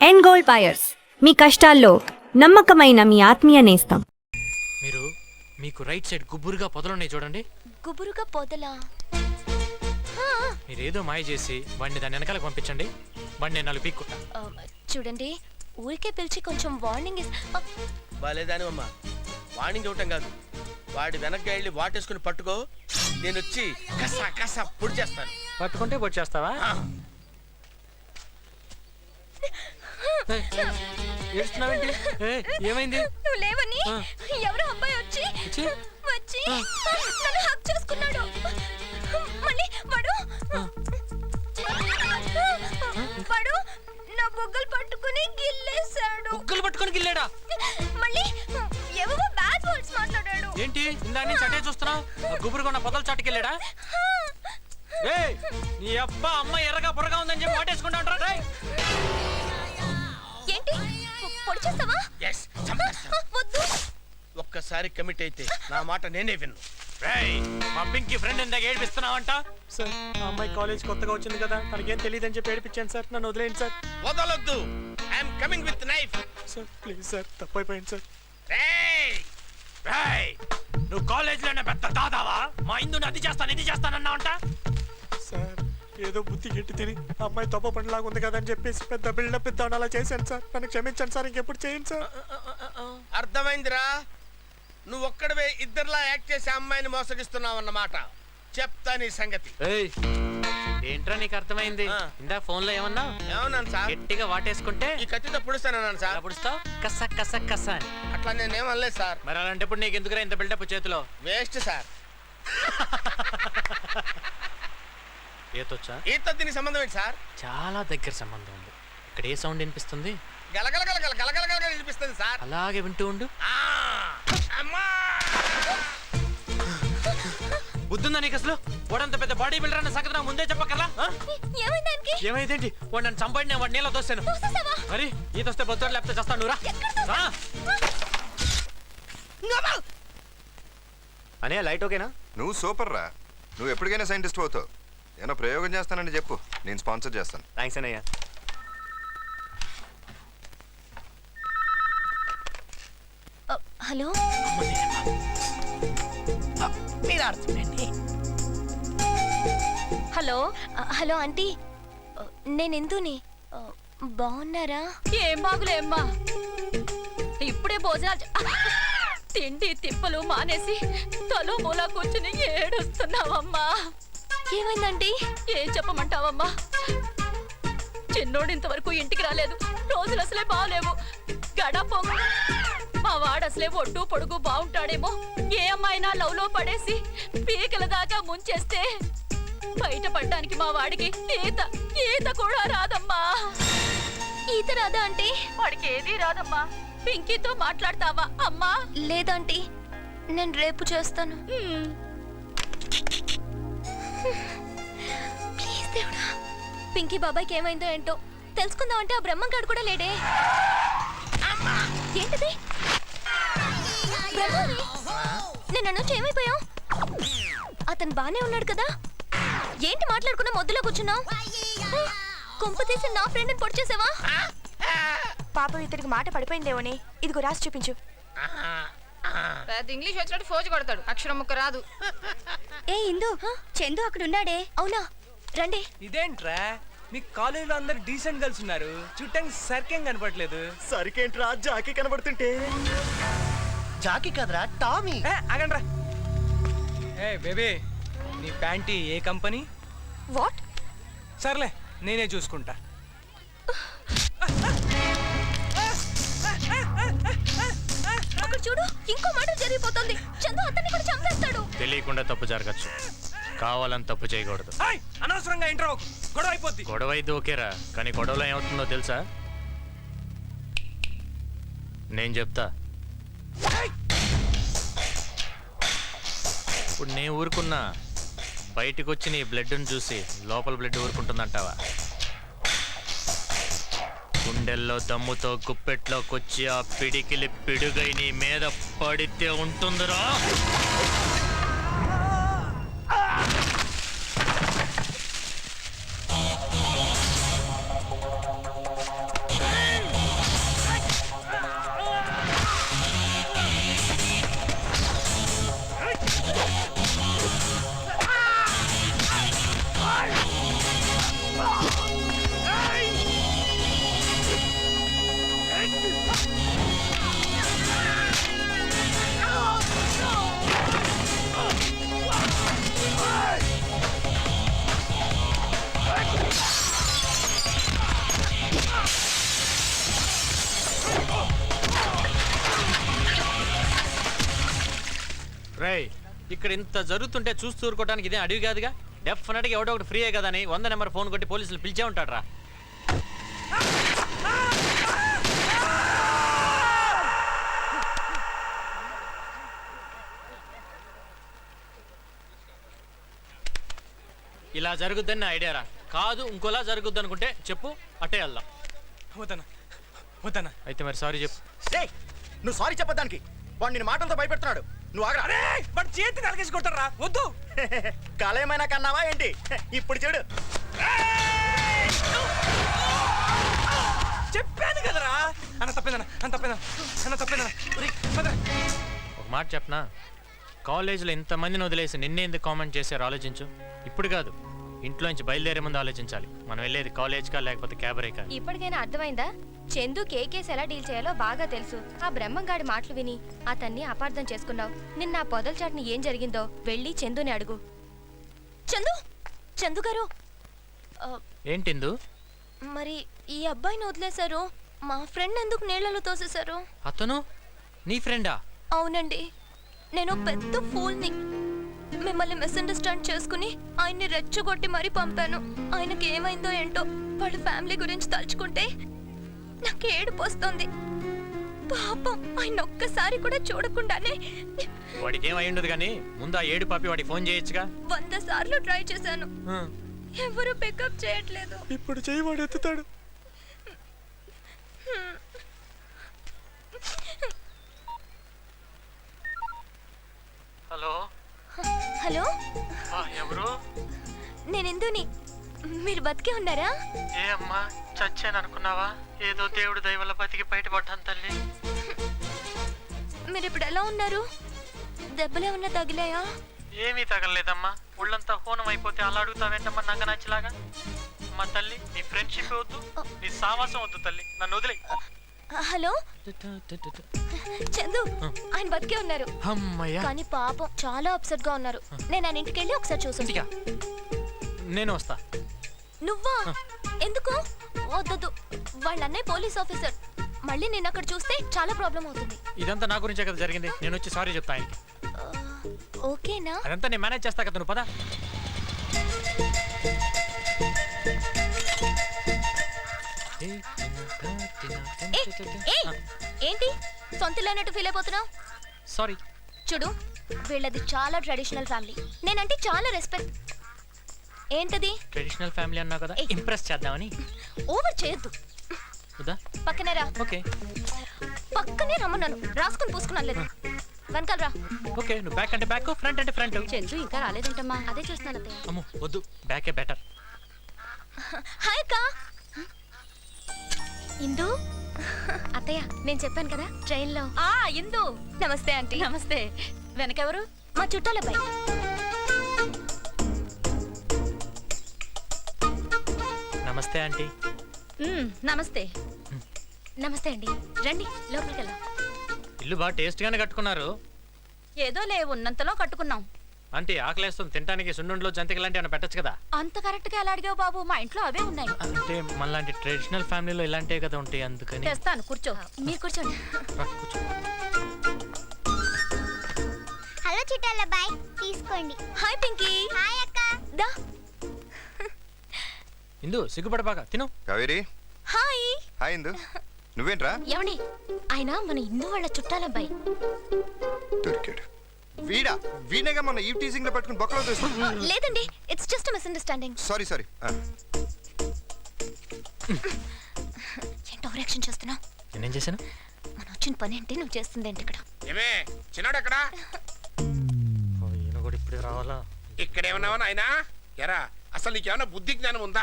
End gold buyers, మీ కష్టాల్లో నమ్మకమైన మీ ఆత్మీయ నేస్తం. మీకు రైట్ సైడ్ గుబురుగా పొదలున్నాయి చూడండి. గుబురుగా పొదలా? మీరేదో మాయ చేసి వాడిని దాని వెనకాలకు పంపించండి. వాడిని నేను 4 పీక్కుంటా. చూడండి, ఊరికే పిలిచి కొంచెం వార్నింగ్ బాలేదాని అమ్మ, వార్నింగ్ ఇవ్వటం కాదు, వాడి వెనక్కి వెళ్ళి వాటేసుకుని పట్టుకో, నేను వచ్చి కసా కసా పొడి చేస్తాను. పట్టుకుంటే పొడిచేస్తావా? ఏడుస్తున్నావేంటి? ఏమైంది? నువ్వు లేవని ఎవరో అబ్బాయి వచ్చి నన్ను హక్ చేసుకున్నాడు. మళ్ళీ వాడు నా బొగ్గలు పట్టుకుని గిల్లేశాడు. బొగ్గలు పట్టుకుని గిల్లాడా? మళ్ళీ ఏవో బ్యాడ్ వర్డ్స్ మాట్లాడాడు. ఏంటి ఇందా నుంచి అటే చూస్తున్నావు? గుబురుగా ఉన్న పొదలు చాటుకెళ్ళాడా? నీ అబ్బా అమ్మ ఎర్రగా పొరగా ఉందని చెప్పి వాటేసుకుంటా ఉంటారా? ఏంటి పొడి చేస్తావా? వద్దు. ఒక్కసారి కమిట్ అయితే నా మాట నేనే విన్ను. మా పింకీ ఫ్రెండ్ ఇందాక ఏడిపిస్తున్నావంట. సార్, ఆ అమ్మాయి కాలేజ్ కొత్తగా వచ్చింది కదా, తనకేం తెలియదని చెప్పి ఏడిపించాను సార్. నన్ను వదిలేయండి సార్. వదలొద్దు. I'm coming with knife. Sir please sir, తప్పైపోయింది సార్. నువ్వు కాలేజీలోనే పెద్ద దాదావా? మా ఇందుని అది చేస్తానన్నావంట. సార్, ఏదో బుద్ధి గట్టి తిని అమ్మాయి తప్ప పండులాగా ఉంది కదా అని చెప్పేసి పెద్ద బిల్డప్ ఇద్దామని అలా చేశాను సార్. నన్ను క్షమించండి సార్, ఇంకెప్పుడు చేయండి సార్. అర్థమైందిరా, నువ్వు ఒక్కడవే ఇద్దరులా యాక్ట్ చేసి అమ్మాయిని మోసగిస్తున్నావు అన్నమాట. చెప్తా నీ సంగతి. ఏంట్రా నీకు అర్థమైంది? ఇందా ఫోన్ లో ఏమన్నా? ఏమన్నాను సార్? గట్టిగా వాటేసుకుంటే ఈ కత్తితో పుడుస్తానన్నాను సార్. పుడుస్తావు కస కస కస అని. అట్లా నేనేమనలేదు సార్. మరి అలాంటప్పుడు నీకు ఎందుకురా ఇంత బిల్డప్ చేతిలో? Waste sir. ఈతొచ్చా? ఈత దీనికి సంబంధం ఏంటి సార్? చాలా దగ్గర సంబంధం ఉంది. ఇక్కడ ఏ సౌండ్ వినిపిస్తుంది? గలగలగల గలగలగల వినిపిస్తుంది సార్. అలాగే వింటూ ఉండు. బుద్ధుందా నీకు అసలు? వాడంత పెద్ద బాడీ బిల్డర్ అన్న సంగతి నాకు ముందే చెప్పకరా? ఏమైందేంటి? వాడు నన్ను చంపండి, నేను వాడు నీళ్ళ దోస్తాను. మరి ఈత వస్తే బొత్తాడు, లేకపోతే చేస్తాను. నువ్వురా అనే లైట్ ఓకేనా? నువ్వు సూపర్ రా. నువ్వు ఎప్పటికైనా సైంటిస్ట్ అవుతావు. ఏమైనా ప్రయోగం చేస్తానని చెప్పు, నేను స్పాన్సర్ చేస్తాను. థ్యాంక్స్ అన్నయ్య. హలో, హలో హలో ఆంటీ, నేను ఎందుని బాగున్నారా? ఏం బాగులేమ్మా, ఇప్పుడే భోజనాలు తిండి తిప్పలు మానేసి తలో మూలా కూర్చుని ఏడుస్తున్నావమ్మా. ఏమైందండి? ఏం చెప్పమంటావమ్మా? చిన్నోడు ఇంతవరకు ఇంటికి రాలేదు. రోజులు అసలే బాగలేవు. గడపొంగు మా వాడు అసలే ఒడ్డు పొడుగు బాగుంటాడేమో. ఏ అమ్మాయినా లవ్ లో పడేసి పీకల దాకా ముంచేస్తే బయట పడ్డానికి మా వాడికి ఈత కూడా రాదమ్మా. ఈత రాదా ఆంటీ? వాడికి ఏదీ రాదమ్మా. పింకీతో మాట్లాడతావా అమ్మా? లేదంటీ, నేను రేపు చేస్తాను. ప్లీజ్ దేవుడా, పింకీ బాబాయ్కి ఏమైందో ఏంటో తెలుసుకుందామంటే ఆ బ్రహ్మంగాడు కూడా లేడే. ఏంటిది? నేను నుంచి ఏమైపోయావు? అతను బానే ఉన్నాడు కదా? ఏంటి మాట్లాడుకున్నా మొద్దులో కూర్చున్నావు? కొంపు తీసి నా ఫ్రెండ్ని పొడి చేసావా? పాపం ఇతనికి మాట పడిపోయిందేమోని. ఇదిగో రాసి చూపించు. పెద్ద ఇంగ్లీష్ వచ్చినట్టు ఫోజు కొడతాడు, అక్షరం ముక్క రాదు. ఏ ఇందు, చందు అక్కడ ఉన్నాడే. అవునా, రండి. ఇదేంట్రా, మీ కాలేజీలో అందరు డీసెంట్ గర్ల్స్ ఉన్నారు, చుట్టానికి సరికేం కనపడలేదు. సరికేంట్రా, జాకీ కనబడుతుంటే. జాకీ కదరా, టామీ. ఆగండ్రా. ఏ బేబీ, నీ ప్యాంటీ ఏ కంపెనీ? వాట్? సర్లే, నేనే చూసుకుంటా. అక్కడ చూడు, ఇంకో మాట జరిగిపోతుంది. చందు అతన్ని కూడా చంపేస్తాడు. తెలియకుండా తప్పు జరగచ్చు, కావాలని తప్పు చేయకూడదు. అనవసరంగా ఇంటర్ గొడవ అయిపోద్ది. గొడవ అయితే ఓకేరా, కానీ గొడవలో ఏమవుతుందో తెలుసా? నేను చెప్తా. ఇప్పుడు నేను ఊరుకున్నా, బయటకు వచ్చి నీ బ్లడ్ని చూసి లోపల బ్లడ్ ఊరుకుంటుందంటావా? గుండెల్లో దమ్ముతో గుప్పెట్లోకి ఆ పిడికిలి పిడుగై నీ మీద పడితే ఉంటుందిరా. రేయ్ ఇక్కడ ఇంత జరుగుతుంటే చూస్తూ ఊరుకోవడానికి ఇదే అడవి కాదుగా. డెఫినెట్గా ఎవడో ఒకటి ఫ్రీయే కదా అని 100 నెంబర్ ఫోన్ కొట్టి పోలీసులు పిలిచే ఉంటాడు రా. ఇలా జరుగుద్దని నా ఐడియా రా. కాదు ఇంకోలా జరుగుద్ది అనుకుంటే చెప్పు, అట్టే వెళ్దాం. వద్దనా వద్దనా. అయితే మరి సారీ చెప్పు. నువ్వు సారీ చెప్పడానికి వాడు నేను మాటలతో భయపెడుతున్నాడు. నువ్వు ఆగరా. అరే వాడు చేతి నరికేసి కొట్టారా. వద్దు. కళ కన్నావా ఏంటి? ఇప్పుడు చూడు. చెప్పాను కదరా. అన్న తప్పేదన్నా, అన్న తప్పేదన్నా, అన్న తప్పేదన్నా. ఒక మాట చెప్పనా, కాలేజీలో ఇంతమందిని వదిలేసి నిన్నే ఎందుకు కామెంట్ చేశారు ఆలోచించు. ఇప్పుడు కాదు, ఇంట్లోంచి బయలుదేరే ముందు ఆలోచించాలి. మనం వెళ్ళేది కాలేజ్కా లేకపోతే క్యాబరేకా. ఇప్పటికైనా అర్థమైందా? చందు కేకేస్ ఎలా డీల్ చేయాలో బాగా తెలుసు. ఆ బ్రహ్మంగాడి మాటలు విని అతన్ని అపార్థం చేసుకున్నావు. నిన్న ఆ పొదల చాటుని ఏం జరిగిందో వెళ్ళి చందుని అడుగు. చందు, చందు గారు, ఏంటిందు? మరి ఈ అబ్బాయిని వదిలేశారు. మా ఫ్రెండ్ ఎందుకు నీళ్ళలో తోసేశారు? అతను నీ ఫ్రెండా? అవునండి, నేను పెద్ద ఫూల్ని. మిమ్మల్ని మిస్అండర్స్టాండ్ చేసుకుని ఆయన్ని రెచ్చగొట్టి మరీ పంపాను. ఆయనకి ఏమైందో ఏంటో, వాళ్ళ ఫ్యామిలీ గురించి తలుచుకుంటే నాకు ఏడుపు వస్తుంది. పాపం ఆయన ఒక్కసారి కూడా చూడకుండానే వాడికి ఏమై ఉండదు కానీ ముందు ఆ ఏడు పాపి వాడికి ఫోన్ చేయొచ్చుగా. 100 సార్లు ట్రై చేశాను, ఎవరు పికప్ చేయట్లేదు. ఇప్పుడు చెయ్యి వాడు ఎత్తుతాడు. హలో హలో, ఎవరు? నేను ఇందుని. మీరు బతికే ఉన్నారా? ఏ అమ్మా, చచ్చాను అనుకున్నావా? ఏదో దేవుడు దయ వల్ల బతికి బయటపడ్డాను తల్లి. మీరు ఇప్పుడు ఎలా ఉన్నారు? దెబ్బలేమన్నా తగిలాయా? ఏమీ తగలలేదమ్మా. ఒళ్ళంతా హోనం అయిపోతే అలా అడుగుతావేంటమ్మా నంగ నచ్చిలాగా? మా తల్లి, నీ ఫ్రెండ్షిప్ వద్దు, నీ సావాసం వద్దు తల్లి, నన్ను వదిలే. హలో చందు, ఆయన బతికే ఉన్నారు. అమ్మయ్యా. కానీ పాపం చాలా అప్సెట్ గా ఉన్నారు. నేను ఆయన ఇంటికి వెళ్ళి ఒకసారి చూసి. నేను వస్తా. నువ్వా? ఎందుకు? వద్దొద్దు, వాళ్ళ అన్నయ్య పోలీస్ ఆఫీసర్. మళ్ళీ నేను అక్కడ చూస్తే చాలా ప్రాబ్లం అవుతుంది. ఇదంతా నా గురించే కదా జరిగింది. నేను వచ్చి సారీ చెప్తా ఆయనకి. ఓకేనా? అదంతా నేను మేనేజ్ చేస్తా కదా, నువ్వు పదా. ఏంటి సొంత లేనట్టు ఫీల్ అయిపోతున్నావు? సారీ. చూడు, వీళ్ళది చాలా ట్రెడిషనల్ ఫ్యామిలీ. నేనంటే చాలా రెస్పెక్ట్. ఏంటది? ట్రెడిషనల్ ఫ్యామిలీ అన్నావు కదా, ఇంప్రెస్ చేద్దామని. ఓవర్ చేయొద్దు. వద్దా? పక్కనే రా. ఓకే. పక్కనే రమ్మన్నాను, రాసుకుని పూసుకున్నాను లేదు. వెనకాల రా. ఓకే, నువ్వు బ్యాక్ అంటే బ్యాక్, ఫ్రంట్ అంటే ఫ్రంట్. చందు ఇంకా రాలేదంటమ్మా. అదే చూస్తున్నాను అత్తయ్య. అమ్మో వద్దు, బ్యాకే బెటర్. హాయ్ అక్క. ఇందు. అత్తయ్య, నేను చెప్పాను కదా ట్రైన్లో. ఇందు. నమస్తే ఆంటీ. నమస్తే. వెనకెవరు? మా చుట్టాలబ్బాయి. నమస్తే ఆంటీ. నమస్తే. నమస్తే అండి, రండి లోపలికి వెళ్దాం. ఇల్లు బాగా టేస్ట్ గానే కట్టుకున్నారు. ఏదో లే, ఉన్నంతలో కట్టుకున్నాం. ఆంటీ ఆకలేస్తుంది, తినడానికి సున్నుండలో జంతికలు లాంటి ఏమైనా పెట్టచ్చు కదా. అంత కరెక్ట్ గా ఎలా అడిగావు బాబు? మా ఇంట్లో అవే ఉన్నాయి. అంటే మనలాంటి ట్రెడిషనల్ ఫ్యామిలీలో ఇలాంటివే కదా ఉంటాయి, అందుకని. తెస్తాను, కూర్చో. మీరు కూర్చోండి. రా, కూర్చో. హలో చుట్టాల బాయ్, తీసుకోండి. హాయ్ పింకీ. హాయ్ అక్క. దా. ఇందు సిగ్గుపడబాక, తిను. కావేరి. హాయ్. హాయ్ ఇందు. నువ్వేంట్రా? ఏమండి, ఆయన మన ఇందు వాళ్ళ చుట్టాలబ్బాయి. దొరికాడు. వీడా? వీణేగా మన ఈ టీజింగ్ లో పట్టుకుని బొక్కలో తీసుకున్నా. లేదండి, it's just misunderstanding. Sorry sorry. ఏంటి ఓవర్ యాక్షన్ చేస్తున్నావు? నేనేం చేశాను? మనం వచ్చిన పని ఏంటి, నువ్వు చేస్తుంది ఏంటి ఇక్కడ? ఏమే చిన్నాడు ఎక్కడా? ఈయన కూడా ఇప్పుడే రావాలా? ఇక్కడేమన్నావా నాయనా? ఎరా, అసలు నీకేమైనా బుద్ధి జ్ఞానం ఉందా?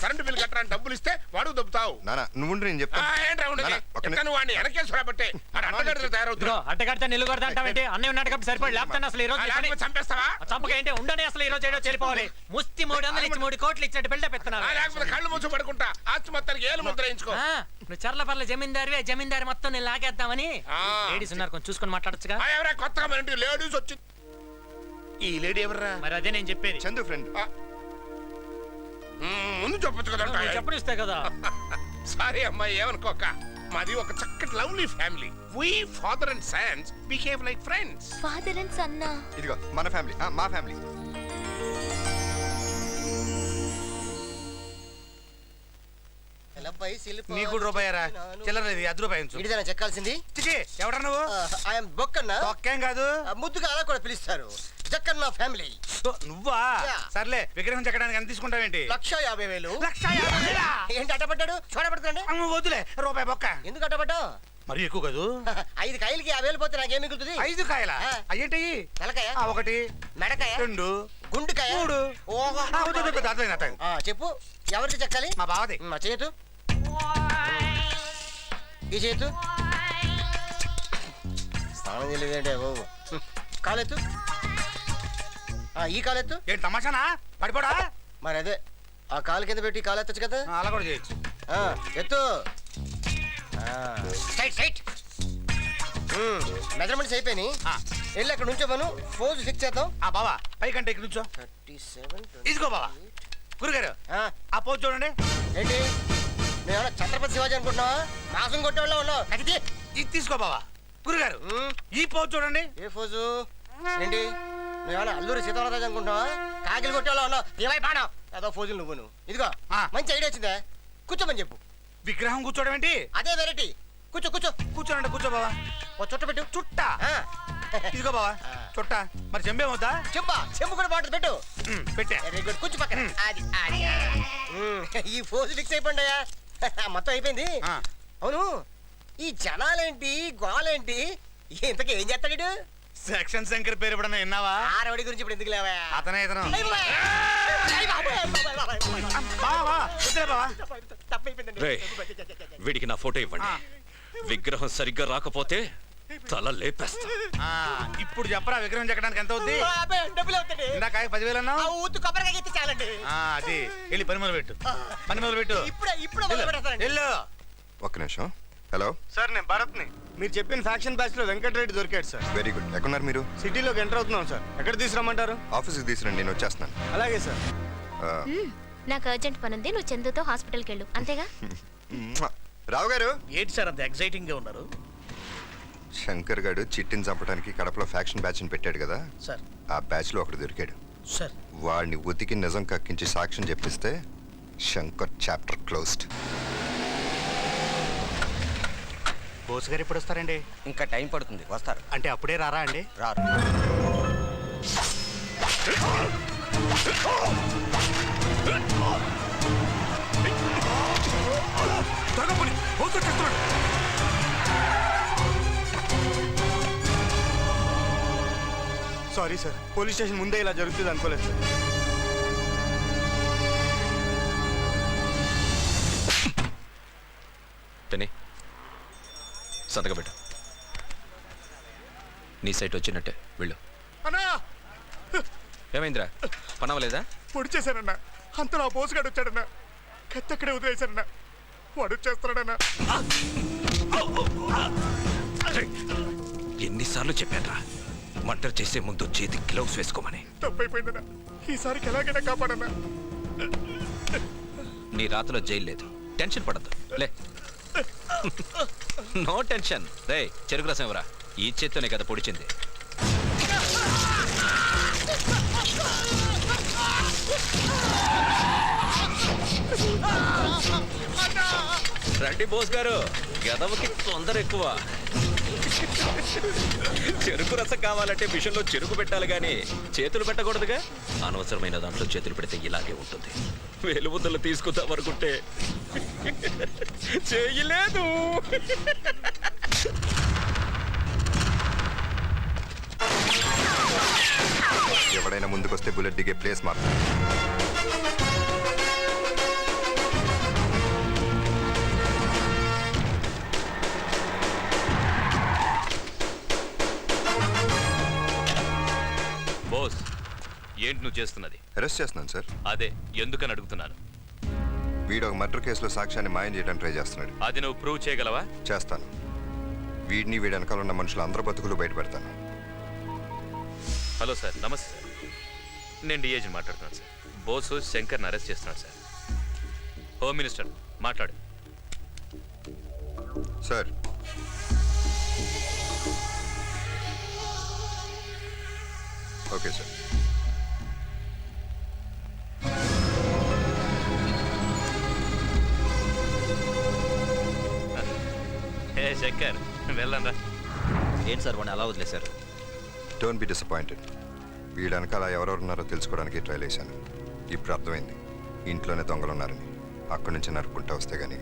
కరెంటు బిల్ కట్టడానికి డబ్బులు ఇస్తే వాడు దొబ్బుతావు. నానా నువ్వు నేను చెప్తాను. ఏంట్రా ఉండేది? నాన్న, ఒక్క ఎక్కను వాడిని వెనకేశ్వరా బట్టే అడ్డగడ్డలు తయారవుతున్నా. అడ్డగడితే నిల్లు కొడతా అంటావేంటి? అన్నయ్య ఉన్నాడు కాబట్టి సరిపడి లేకపోతే అసలు ఈ రోజు లేకపోతే చంపేస్తావా? చంపక ఏంటి ఉండని అసలు ఈ రోజు ఏడో చెడిపోవాలి. ముస్తి 300 ఇచ్చి 3 కోట్లు ఇచ్చినట్టు బిల్డప్ పెడుతున్నావు. లేకపోతే కళ్ళు మూసి పడుకుంటా ఆస్తి మొత్తానికి ఏలు ముద్ర వేయించుకో. నువ్వు చర్ల పర్ల జమీందారివే, జమీందారి మొత్తం నేను లాగేద్దామని. లేడీస్ ఉన్నారు, కొంచెం చూసుకొని మాట్లాడచ్చుగా. ఎవరా కొత్తగా మన ఇంటికి లేడీస్ వచ్చి? ఈ లేడీ ఎవర్రా? మరి అదే నేను చెప్పేది. చందు ఫ్రెండ్. ముందు చెప్పొచ్చు కదా. చెప్పనిస్తే కదా. సారీ అమ్మాయి, ఏమనుకోక. మాది ఒక చక్కటి lovely family. We father and sons behave like friends. Father and సన్నా? ఇదిగో మన ఫ్యామిలీ, మా ఫ్యామిలీ. నీకు రూపాయరా? చిల్లర ₹10 ఇడిదైనా చెక్కాల్సింది. ఎవడా నువ్వు? ఐఎమ్ బొక్కన్న. ఒక్కేం కాదు, ముద్దుగా అలా కూడా పిలుస్తారు. జక్కన్న ఫ్యామిలీ. నువ్వా? సర్లే, విగ్రహం చెక్కడానికి ఎంత తీసుకుంటావేంటి? 1,50,000. 1,50,000? ఏంటి అడ్డపడ్డాడు? చూడబడుతుందండి. వద్దులే, రూపాయి బొక్క. ఎందుకు అడ్డపడ్డావు? మరి ఎక్కువ కాదు. 5 కాయలకి 50,000 పోతే నాకేం మిగులుతుంది? 5 కాయల అయ్యేంటి? తలకాయ 1, మెడకాయ 2, గుండుకాయ 3. ఓహో. అర్థమైంది. చెప్పు, ఎవరికి చెక్కాలి? మా బావది. మా చేతు, ఈ చేతు. స్నానం చేయలేదంటే బాబు. కాలెత్తు. ఈ కాలెత్తు. ఏంటి తమాషానా? పడిపోడా? మరి అదే, ఆ కాలు కింద పెట్టి కాలు ఎత్తచ్చు కదా. అలా కూడా చేయొచ్చు. ఎత్తు. Straight straight. మెజర్మెంట్స్ అయిపోయినాయి. వెళ్ళి అక్కడ నుంచో మనం ఫోజ్ ఫిక్స్ చేద్దాం. బావా పైకంటే ఇక్కడ నుంచో. 37. ఇదిగో బావా. గురుగారు ఆ పోజ్ చూడండి. ఏంటి, నేను ఛత్రపతి శివాజీ అనుకుంటున్నావా? మాసం కొట్టేవాళ్ళ ఉన్నావు. అది ఇది తీసుకో బావా. గురుగారు ఈ పోజ్ చూడండి. ఏ ఫోజు? ఏంటి, నువ్వేమన్నా అల్లూరి సీతారామరాజు అనుకుంటున్నావా? కాకిలు కొట్టేవాళ్ళ ఉన్నావు. ఏమై పాడావు ఏదో ఫోజులు నువ్వు. ఇదిగో మంచి ఐడియా వచ్చిందా? కూర్చోమని చెప్పు. విగ్రహం కూర్చోవడం ఏంటి? అదే వెరైటీ. కూర్చో కూర్చో. కూర్చోనండి. కూర్చో బావా. ఓ చుట్ట పెట్టు. చుట్ట. ఇదిగో బావా చుట్ట. మరి చెంబేమవుతా? చెంబు కూడా బాగుంటుంది. పెట్టు. పెట్టా. Very good. కూర్చో పక్కన. అది అది. ఈ ఫోజు ఫిక్స్ అయిపోయిందయ్యా. మొత్తం అయిపోయింది. అవును, ఈ జనాలేంటి, గోలేంటి, ఇంతకీ ఏం చేస్తాడు? సెక్షన్ శంకర్ పేరు ఎప్పుడన్నా విన్నావా? ఆరవడి గురించి ఇప్పుడు ఎందుకు లేవా? అతనే ఇతను. వీడికి నా ఫోటో ఇవ్వండి. విగ్రహం సరిగ్గా రాకపోతే తల లేపేస్తా. ఇప్పుడు చెప్పరా విగ్రహం చెక్కడానికి ఎంత అవుద్ది? డబ్బులు అవుతాయి. ఇందాక 10,000 అన్నావు. ఊతు కొబ్బరికాయ ఎత్తి చాలండి. అది వెళ్ళి పని మొదలు పెట్టు. పని మొదలు పెట్టు. ఇప్పుడు వెళ్ళు. ఒక్క నిమిషం. హలో సార్, నేను భరత్ని. మీరు చెప్పిన ఫ్యాక్షన్ బ్యాచ్ లో వెంకటరెడ్డి దొరికాడు సార్. Very good. ఎక్కడున్నారు మీరు? సిటీలోకి ఎంటర్ అవుతున్నాం సార్. ఎక్కడ తీసుకురమ్మంటారు? ఆఫీస్కి తీసుకురండి, నేను వచ్చేస్తున్నాను. అలాగే సార్. నాకు అర్జెంట్ పని ఉంది, నువ్వు చందుతో హాస్పిటల్కి వెళ్ళు, అంతేగా? రావు గారు. ఏంటి సార్ అంత ఎక్సైటింగ్ గా ఉన్నారు? శంకర్ గారు చిట్టిని చంపడానికి కడపలో ఫ్యాక్షన్ బ్యాచ్ పెట్టాడు కదా సార్. ఆ బ్యాచ్ లో ఒకడు దొరికాడు సార్. వాడిని ఉతికి నిజం కక్కించి సాక్ష్యం చెప్పిస్తే శంకర్ చాప్టర్ క్లోజ్డ్. బోస్ గారు ఎప్పుడు వస్తారండి? ఇంకా టైం పడుతుంది. వస్తారు. అంటే అప్పుడే రారా అండి? రారు. సారీ సార్, పోలీస్ స్టేషన్ ముందే ఇలా జరుగుతుంది అనుకోలేదు సార్. టెనీ సంతకం పెట్టు. నీ సైట్ వచ్చినట్టే వెళ్ళు. అన్నా, ఏమైందిరా? పనవలేదా? పొడి చేశానన్నా. అంతలో ఆ బోస్ గారు వచ్చాడన్నా. కత్తి అక్కడే వదిలేశానన్నా. వాడు వచ్చేస్తున్నాడన్నా. ఎన్నిసార్లు చెప్పానురా మర్డర్ చేసే ముందు చేతి గ్లౌస్ వేసుకోమని. తప్పైపోయిందన్నా. ఈసారికి ఎలాగైనా కాపాడన్నా. నీ రాతలో జైలు లేదు, టెన్షన్ పడద్దు. లే. No tension. రే చెరుకు రసం ఎవరా? ఈ చేత్తోనే కదా పొడిచింది. రండి బోస్ గారు, గదవకి తొందర ఎక్కువ. చెరుకు రసం కావాలంటే మిషన్లో చెరుకు పెట్టాలి కానీ చేతులు పెట్టకూడదుగా. అనవసరమైన దాంట్లో చేతులు పెడితే ఇలాగే ఉంటుంది. వేలుముద్దలు తీసుకుందాం అనుకుంటే చేయలేదు. ఎవడైనా ముందుకొస్తే బుల్లెట్ దిగే ప్లేస్ మాత్రం. బోస్, ఏంటి నువ్వు చేస్తున్నది? అరెస్ట్ చేస్తున్నాను సార్. అదే ఎందుకని అడుగుతున్నాను. వీడు ఒక మర్డర్ కేసులో సాక్ష్యాన్ని మాయం చేయడానికి ట్రై చేస్తున్నాడు. అది నువ్వు ప్రూవ్ చేయగలవా? చేస్తాను. వీడిని వీడి వెనకాల ఉన్న మనుషులు అందరూ బతుకులు బయట పెడతాను. హలో సార్, నమస్తే సార్. నేను డిఏజీని మాట్లాడుతున్నాను సార్. బోసు శంకర్ని అరెస్ట్ చేస్తున్నాడు సార్. హోమ్ మినిస్టర్ మాట్లాడు. Sir okay sir. ఏ శంకర్ వెళ్ళండి. ఏంటి సార్ వాడిని అలా వదిలేశారు? Don't be disappointed. వీడు వెనకాల ఎవరెవరు ఉన్నారో తెలుసుకోవడానికి ట్రైల్ వేశాను. ఇప్పుడు అర్థమైంది ఇంట్లోనే దొంగలు ఉన్నారని. అక్కడి నుంచి నరుక్కుంటా వస్తే కానీ